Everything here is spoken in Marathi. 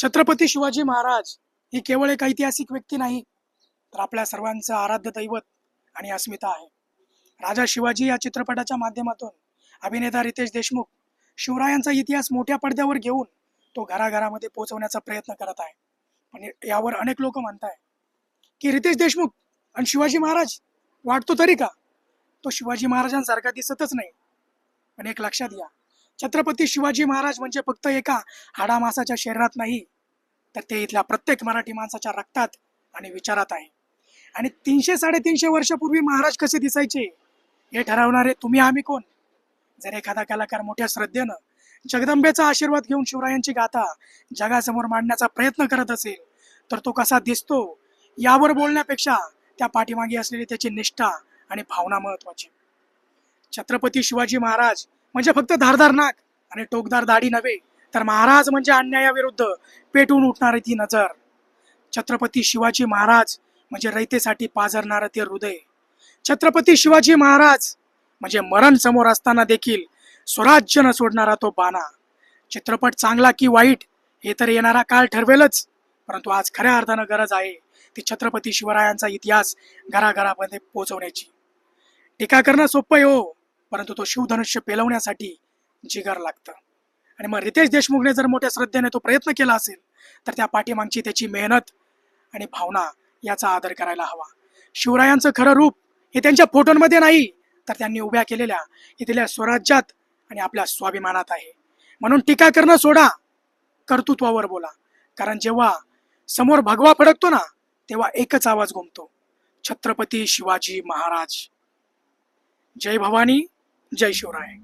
छत्रपती शिवाजी महाराज ही केवळ एक ऐतिहासिक व्यक्ती नाही, तर आपल्या सर्वांचं आराध्य दैवत आणि अस्मिता आहे. राजा शिवाजी या चित्रपटाच्या माध्यमातून अभिनेता रितेश देशमुख शिवरायांचा इतिहास मोठ्या पडद्यावर घेऊन तो घराघरामध्ये पोहोचवण्याचा प्रयत्न करत आहे. पण यावर अनेक लोक म्हणताय की रितेश देशमुख आणि शिवाजी महाराज वाटतो तरी का? तो शिवाजी महाराजांसारखा दिसतच नाही. पण एक लक्षात घ्या, छत्रपती शिवाजी महाराज म्हणजे फक्त एका हाडामासाच्या शरीरात नाही, तर ते इथल्या प्रत्येक मराठी माणसाच्या रक्तात आणि विचारात आहे. आणि 300-350 वर्षापूर्वी महाराज कसे दिसायचे हे ठरवणारे तुम्ही आम्ही कोण? जर एखादा कलाकार मोठ्या श्रद्धेनं जगदंबेचा आशीर्वाद घेऊन शिवरायांची गाथा जगासमोर मांडण्याचा प्रयत्न करत असेल, तर तो कसा दिसतो यावर बोलण्यापेक्षा त्या पाठीमागे असलेली त्याची निष्ठा आणि भावना महत्वाची. छत्रपती शिवाजी महाराज म्हणजे फक्त धारदार नाक आणि टोकदार दाढी नव्हे, तर महाराज म्हणजे अन्यायाविरुद्ध पेटून उठणारी ती नजर. छत्रपती शिवाजी महाराज म्हणजे रयतेसाठी पाझरणारं ते हृदय. छत्रपती शिवाजी महाराज म्हणजे मरण समोर असताना देखील स्वराज्य न सोडणारा तो बाणा. चित्रपट चांगला की वाईट हे तर येणारा काळ ठरवेलच, परंतु आज खऱ्या अर्थानं गरज आहे ती छत्रपती शिवरायांचा इतिहास घराघरामध्ये पोहोचवण्याची. टीका करणं सोपं आहे हो, परंतु तो शिवधनुष्य पेलवण्यासाठी जिगर लागतं. आणि मग रितेश देशमुखने जर मोठ्या श्रद्धेने तो प्रयत्न केला असेल, तर त्या पाठीमागची त्याची मेहनत आणि भावना याचा आदर करायला हवा. शिवरायांचं खरं रूप हे त्यांच्या फोटोंमध्ये नाही, तर त्यांनी उभ्या केलेल्या इथल्या स्वराज्यात आणि आपल्या स्वाभिमानात आहे. म्हणून टीका करणं सोडा, कर्तृत्वावर बोला. कारण जेव्हा समोर भगवा फडकतो ना, तेव्हा एकच आवाज घुमतो, छत्रपती शिवाजी महाराज. जय भवानी, जय शिवराय.